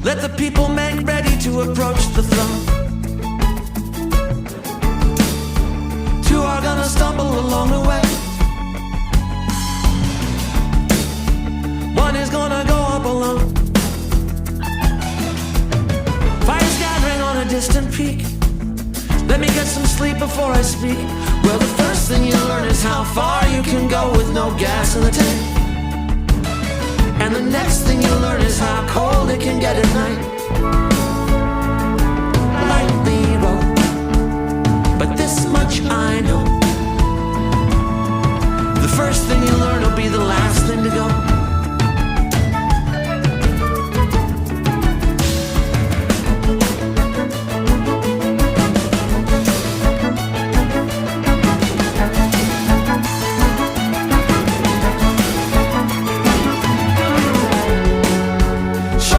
Let the people make ready to approach the throne. Two are gonna stumble along the way. One is gonna go up alone. Fire's gathering on a distant peak. Let me get some sleep before I speak. Well, the first thing you learn is how far you can go with no gas in the tank. And the next thing you learn is how cold it can get at night.